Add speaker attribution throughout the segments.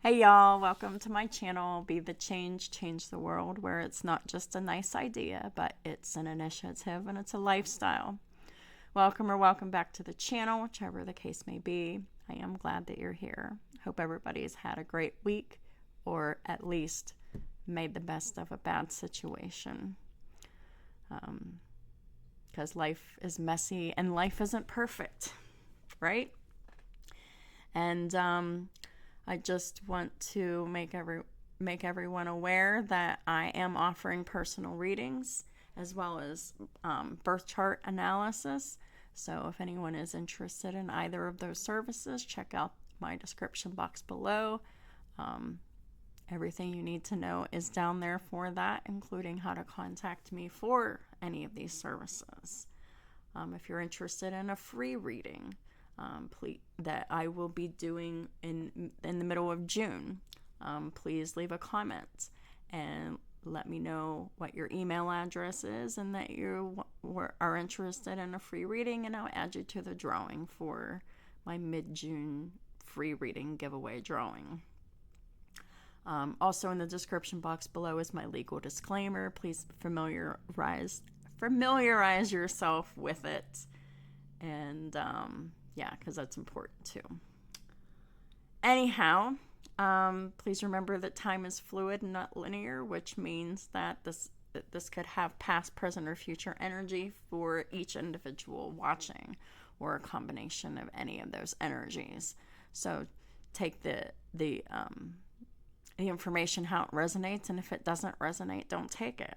Speaker 1: Hey y'all, welcome to my channel, Be the Change, Change the World, where it's not just a nice idea, but it's an initiative and it's a lifestyle. Welcome back to the channel, whichever the case may be. I am glad that you're here. Hope everybody's had a great week, or at least made the best of a bad situation. Because life is messy and life isn't perfect, right? And I just want to make everyone aware that I am offering personal readings as well as birth chart analysis. So if anyone is interested in either of those services, check out my description box below. Everything you need to know is down there for that, including how to contact me for any of these services. If you're interested in a free reading, that I will be doing in the middle of June, please leave a comment and let me know what your email address is and that you are interested in a free reading, and I'll add you to the drawing for my mid-June free reading giveaway drawing. Also in the description box below is my legal disclaimer. Please familiarize yourself with it, and yeah, because that's important too. Anyhow, please remember that time is fluid and not linear, which means that this could have past, present, or future energy for each individual watching, or a combination of any of those energies. So take the information how it resonates, and if it doesn't resonate, don't take it.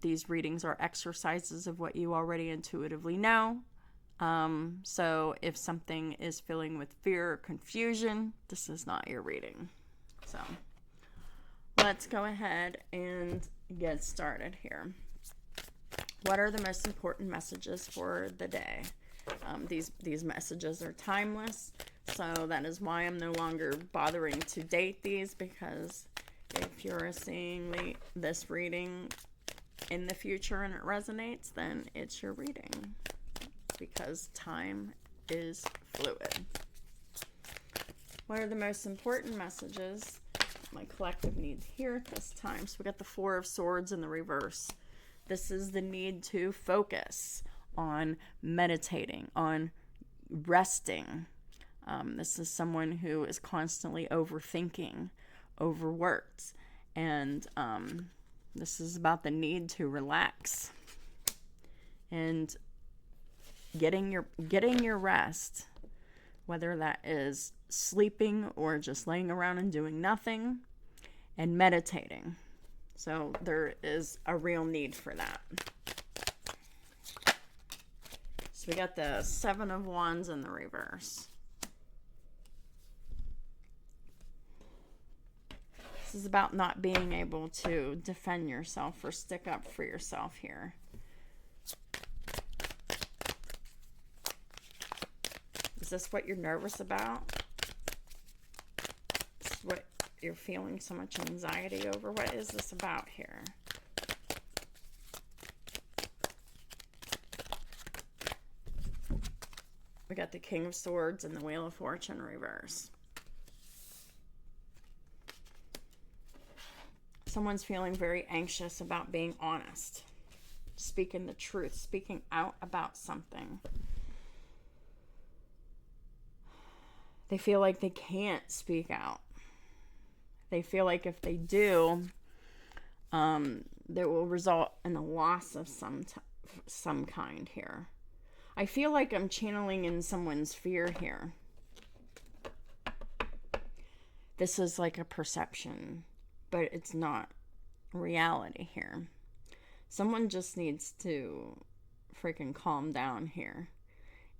Speaker 1: These readings are exercises of what you already intuitively know. So if something is filling with fear or confusion, this is not your reading. So let's go ahead and get started here. What are the most important messages for the day? These messages are timeless, so that is why I'm no longer bothering to date these, because if you're seeing this reading in the future and it resonates, then it's your reading, because time is fluid. What are the most important messages my collective needs here at this time? So we got the Four of Swords in the reverse. This is the need to focus on meditating, on resting. This is someone who is constantly overthinking, overworked, and this is about the need to relax and getting your rest, whether that is sleeping or just laying around and doing nothing, and meditating. So there is a real need for that. So we got the Seven of Wands in the reverse. This is about not being able to defend yourself or stick up for yourself here. Is this what you're nervous about? Is this what you're feeling so much anxiety over? What is this about here? We got the King of Swords and the Wheel of Fortune reverse. Someone's feeling very anxious about being honest, speaking the truth, speaking out about something. They feel like they can't speak out. They feel like if they do, that will result in a loss of some kind here. I feel like I'm channeling in someone's fear here. This is like a perception, but it's not reality here. Someone just needs to freaking calm down here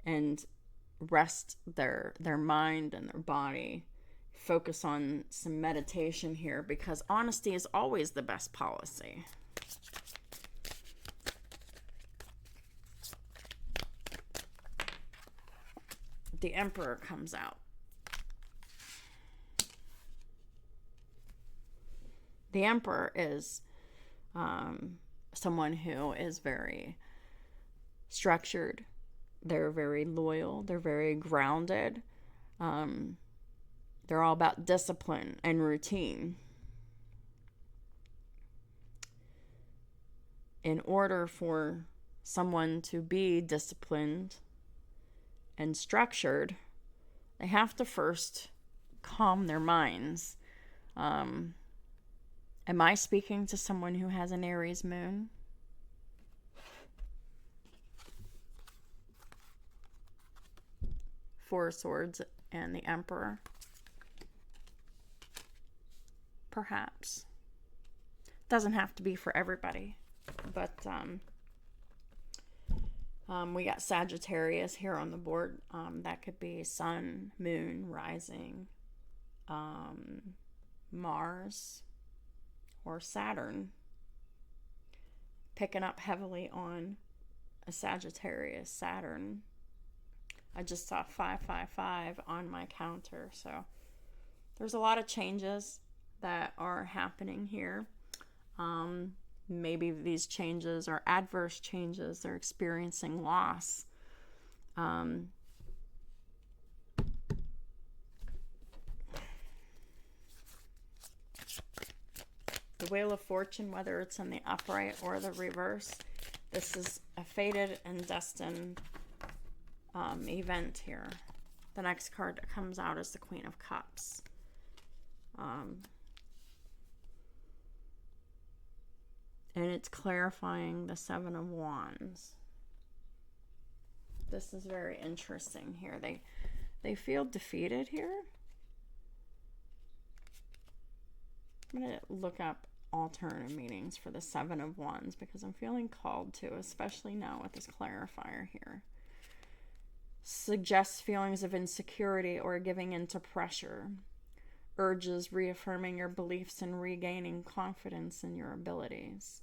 Speaker 1: and rest their mind and their body. Focus on some meditation here, because honesty is always the best policy. The Emperor comes out. The Emperor is someone who is very structured. They're very loyal. They're very grounded. They're all about discipline and routine. In order for someone to be disciplined and structured, they have to first calm their minds. Am I speaking to someone who has an Aries moon? Four of Swords and the Emperor. Perhaps. Doesn't have to be for everybody. But we got Sagittarius here on the board. That could be Sun, Moon, Rising, Mars, or Saturn. Picking up heavily on a Sagittarius, Saturn. I just saw 555 on my counter. So there's a lot of changes that are happening here. Maybe these changes are adverse changes. They're experiencing loss. The Wheel of Fortune, whether it's in the upright or the reverse, this is a fated and destined event here. The next card that comes out is the Queen of Cups. And it's clarifying the Seven of Wands. This is very interesting here. They feel defeated here. I'm going to look up alternative meanings for the Seven of Wands because I'm feeling called to, especially now with this clarifier here. Suggests feelings of insecurity or giving into pressure. Urges reaffirming your beliefs and regaining confidence in your abilities.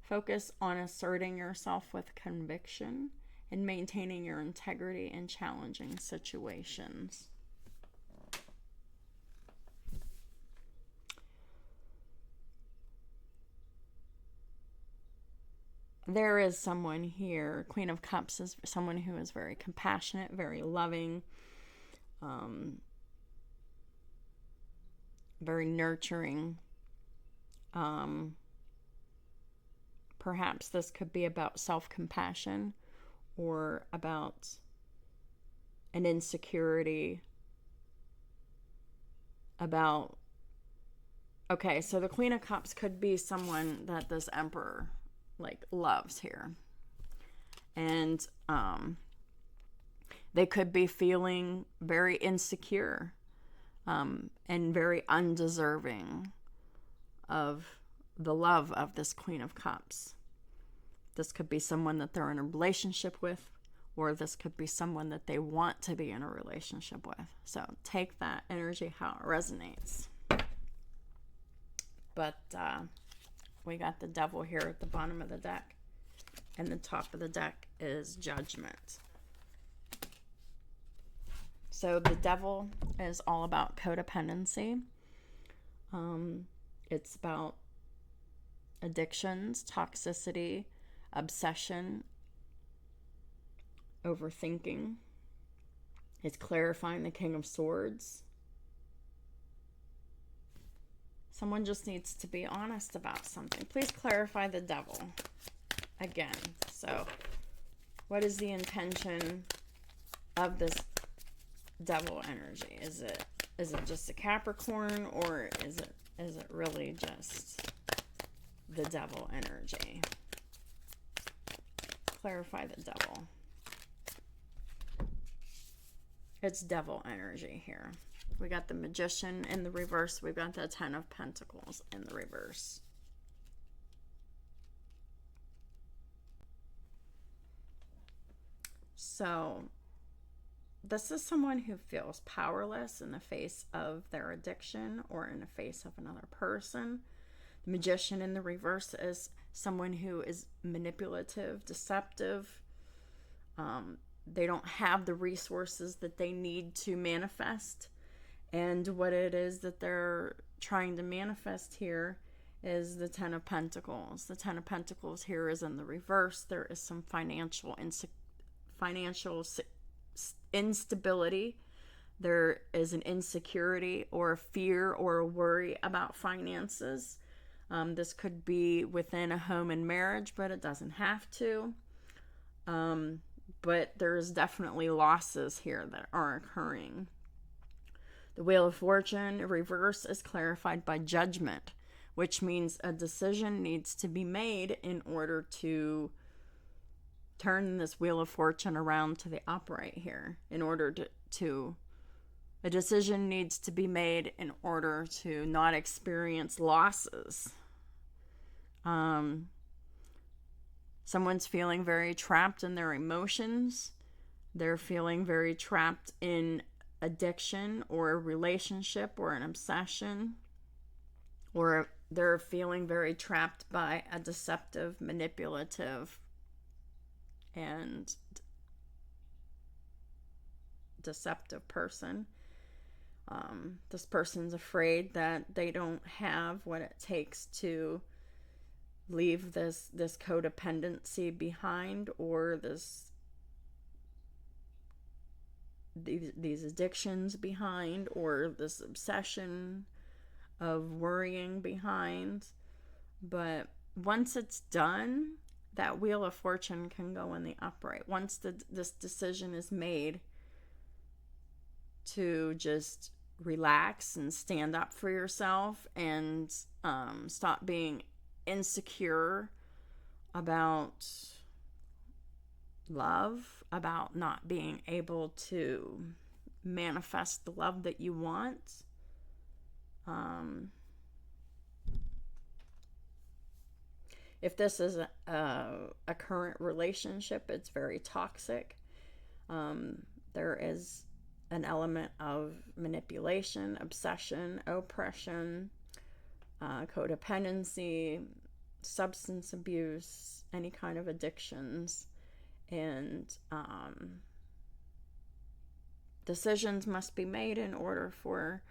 Speaker 1: Focus on asserting yourself with conviction and maintaining your integrity in challenging situations. There is someone here, Queen of Cups is someone who is very compassionate, very loving, very nurturing. Perhaps this could be about self-compassion or about an insecurity about... Okay, so the Queen of Cups could be someone that this Emperor loves here. And they could be feeling very insecure and very undeserving of the love of this Queen of Cups. This could be someone that they're in a relationship with, or this could be someone that they want to be in a relationship with. So take that energy how it resonates. But we got the Devil here at the bottom of the deck, and the top of the deck is Judgment. So the Devil is all about codependency. It's about addictions, toxicity, obsession, overthinking. It's clarifying the King of Swords. Someone just needs to be honest about something. Please clarify the Devil again. So what is the intention of this Devil energy? Is it just a Capricorn, or is it really just the Devil energy? Clarify the Devil. It's Devil energy here. We got the Magician in the reverse. We've got the Ten of Pentacles in the reverse. So this is someone who feels powerless in the face of their addiction or in the face of another person. The Magician in the reverse is someone who is manipulative, deceptive. They don't have the resources that they need to manifest. And what it is that they're trying to manifest here is the Ten of Pentacles. The Ten of Pentacles here is in the reverse. There is some financial instability There is an insecurity or a fear or a worry about finances. This could be within a home and marriage, but it doesn't have to. But there's definitely losses here that are occurring. The Wheel of Fortune reverse is clarified by judgment, which means a decision needs to be made in order to turn this Wheel of Fortune around to the upright here. In order to a decision needs to be made in order to not experience losses. Someone's feeling very trapped in their emotions. They're feeling very trapped in addiction or a relationship or an obsession. Or they're feeling very trapped by a deceptive, manipulative, and deceptive person. This person's afraid that they don't have what it takes to leave this codependency behind, or these addictions behind, or this obsession of worrying behind. But once it's done, that Wheel of Fortune can go in the upright. Once this decision is made to just relax and stand up for yourself and stop being insecure about love, about not being able to manifest the love that you want. If this is a current relationship, it's very toxic. There is an element of manipulation, obsession, oppression, codependency, substance abuse, any kind of addictions, and decisions must be made in order for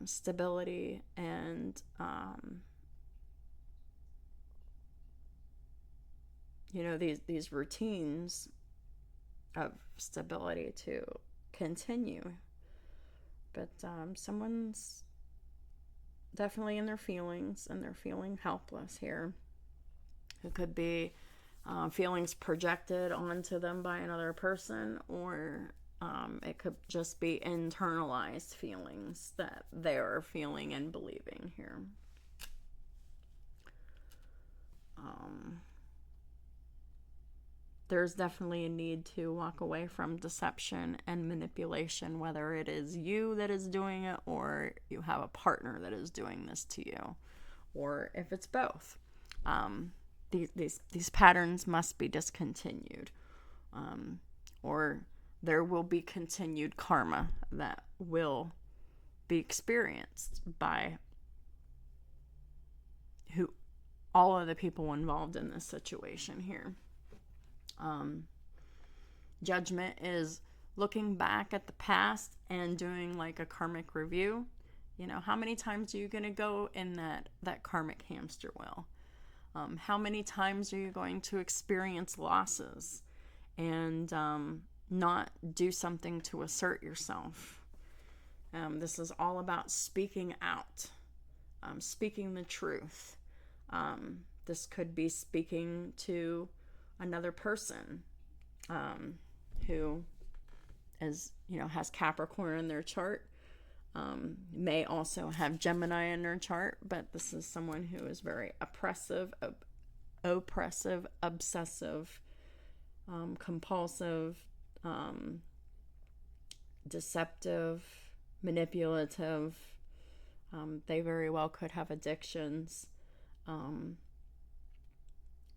Speaker 1: stability and these routines of stability to continue. But someone's definitely in their feelings, and they're feeling helpless here. It could be feelings projected onto them by another person, or it could just be internalized feelings that they are feeling and believing here. There's definitely a need to walk away from deception and manipulation, whether it is you that is doing it or you have a partner that is doing this to you, or if it's both. These patterns must be discontinued, or there will be continued karma that will be experienced by all of the people involved in this situation here. Judgment is looking back at the past and doing like a karmic review. How many times are you going to go in that karmic hamster wheel? How many times are you going to experience losses and not do something to assert yourself? This is all about speaking out, speaking the truth. This could be speaking to another person who is, has Capricorn in their chart, may also have Gemini in their chart, but this is someone who is very oppressive, obsessive, compulsive, deceptive, manipulative. They very well could have addictions,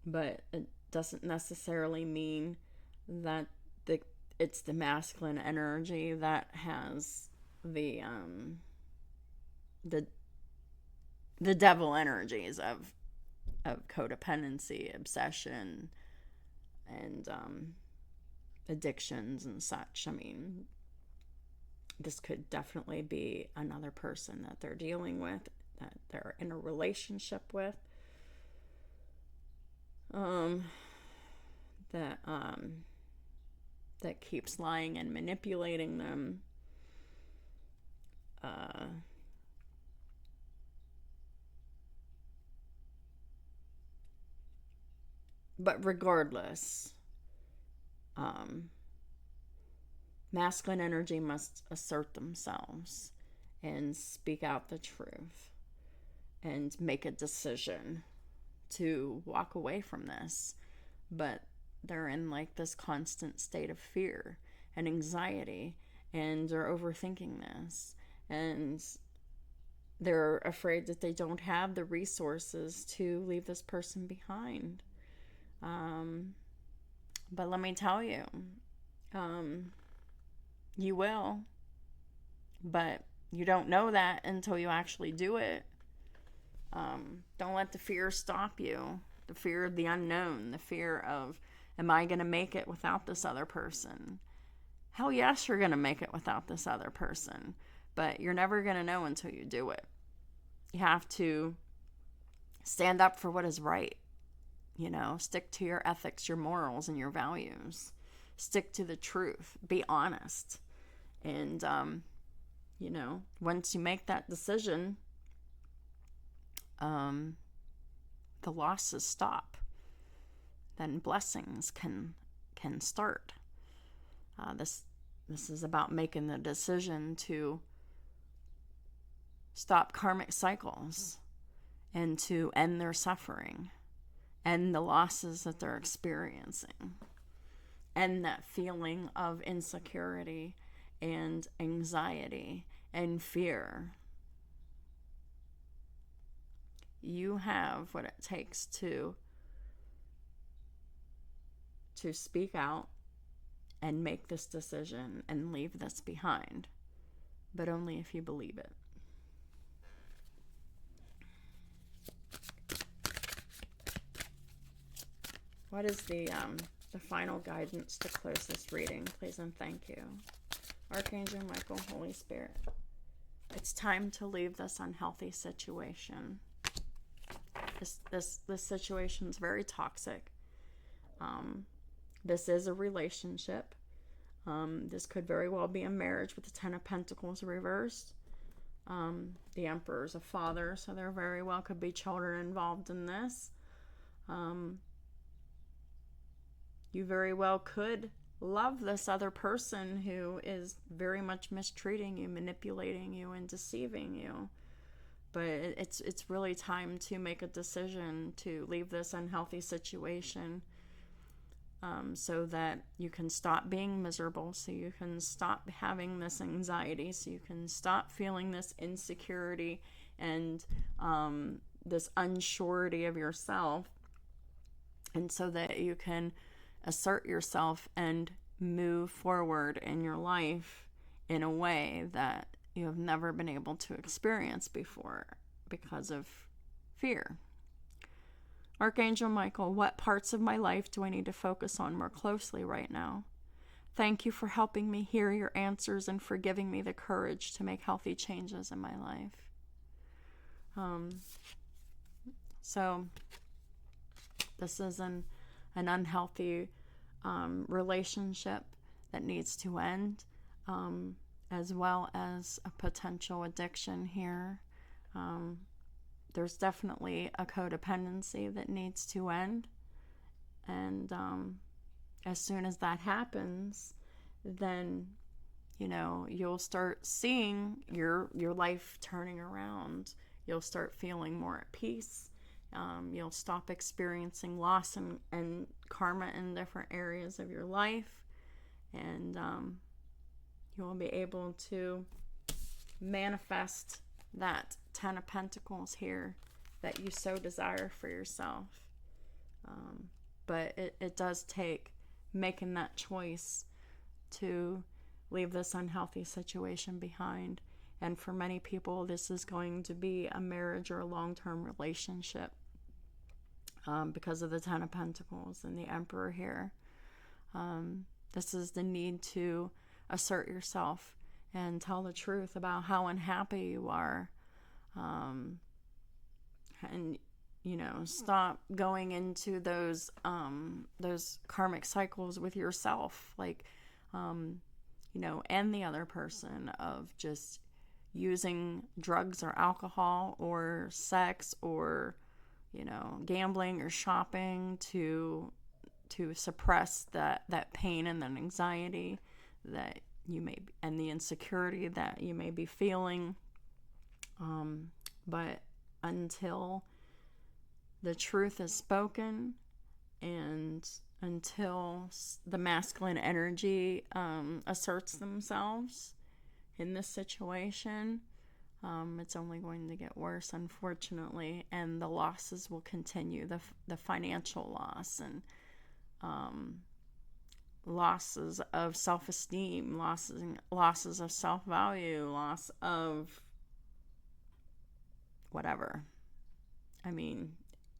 Speaker 1: but it doesn't necessarily mean that it's the masculine energy that has the devil energies of codependency, obsession, and addictions and such. I mean, this could definitely be another person that they're dealing with, that they're in a relationship with, that keeps lying and manipulating them, But regardless, um, masculine energy must assert themselves and speak out the truth and make a decision to walk away from this. But they're in like this constant state of fear and anxiety, and they're overthinking this, and they're afraid that they don't have the resources to leave this person behind. But let me tell you, you will, but you don't know that until you actually do it. Don't let the fear stop you. The fear of the unknown, the fear of, am I going to make it without this other person? Hell yes, you're going to make it without this other person, but you're never going to know until you do it. You have to stand up for what is right. Stick to your ethics, your morals, and your values. Stick to the truth. Be honest. And, once you make that decision, the losses stop. Then blessings can start. This is about making the decision to stop karmic cycles and to end their suffering, end the losses that they're experiencing, end that feeling of insecurity and anxiety and fear. You have what it takes to speak out and make this decision and leave this behind, but only if you believe it. What is the final guidance to close this reading? Please and thank you. Archangel Michael, Holy Spirit. It's time to leave this unhealthy situation. This situation is very toxic. This is a relationship. This could very well be a marriage with the Ten of Pentacles reversed. The Emperor is a father, so there very well could be children involved in this. You very well could love this other person who is very much mistreating you, manipulating you, and deceiving you. But it's really time to make a decision to leave this unhealthy situation, so that you can stop being miserable, so you can stop having this anxiety, so you can stop feeling this insecurity and this unsurety of yourself, and so that you can assert yourself and move forward in your life in a way that you have never been able to experience before because of fear. Archangel Michael, what parts of my life do I need to focus on more closely right now? Thank you for helping me hear your answers and for giving me the courage to make healthy changes in my life. So this is an unhealthy relationship that needs to end, as well as a potential addiction here. There's definitely a codependency that needs to end, and as soon as that happens, then you'll start seeing your life turning around. You'll start feeling more at peace. You'll stop experiencing loss and karma in different areas of your life, and you will be able to manifest that Ten of Pentacles here that you so desire for yourself. But it does take making that choice to leave this unhealthy situation behind. And for many people, this is going to be a marriage or a long-term relationship, because of the Ten of Pentacles and the Emperor here. This is the need to assert yourself and tell the truth about how unhappy you are. And stop going into those karmic cycles with yourself, like and the other person, of just using drugs or alcohol or sex or gambling or shopping to suppress that pain and that anxiety that you may and the insecurity that you may be feeling. But until the truth is spoken, and until the masculine energy asserts themselves in this situation, it's only going to get worse, unfortunately, and the losses will continue. The financial loss and losses of self-esteem, losses of self-value, loss of whatever. I mean,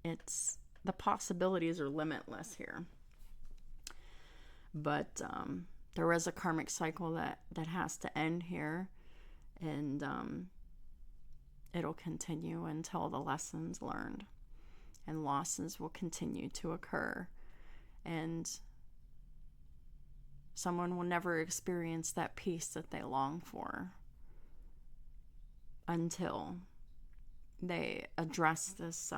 Speaker 1: the possibilities are limitless here. But there is a karmic cycle that has to end here, and it'll continue until the lessons learned, and losses will continue to occur, and someone will never experience that peace that they long for until they address this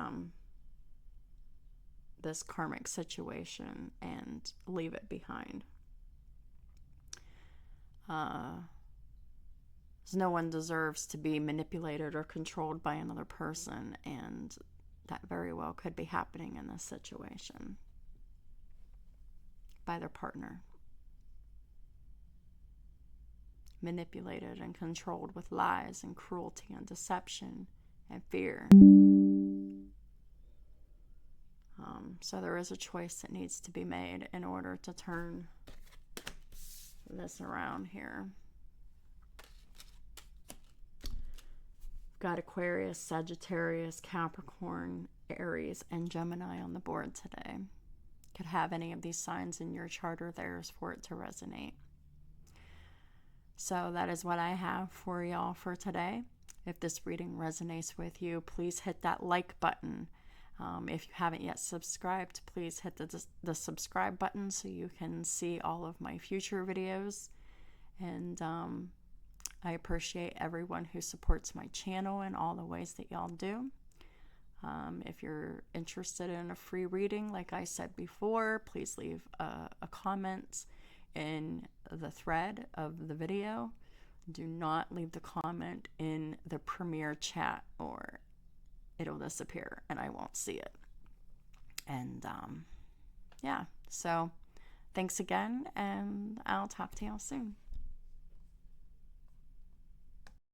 Speaker 1: karmic situation and leave it behind. No one deserves to be manipulated or controlled by another person, and that very well could be happening in this situation by their partner. Manipulated and controlled with lies and cruelty and deception and fear. So there is a choice that needs to be made in order to turn this around here. We've got Aquarius, Sagittarius, Capricorn, Aries, and Gemini on the board today. Could have any of these signs in your chart or theirs for it to resonate. So that is what I have for y'all for today. If this reading resonates with you, please hit that like button. If you haven't yet subscribed, please hit the subscribe button so you can see all of my future videos. And I appreciate everyone who supports my channel in all the ways that y'all do. If you're interested in a free reading, like I said before, please leave a comment in the thread of the video. Do not leave the comment in the Premiere chat, or it'll disappear and I won't see it. And yeah, so thanks again, and I'll talk to y'all soon.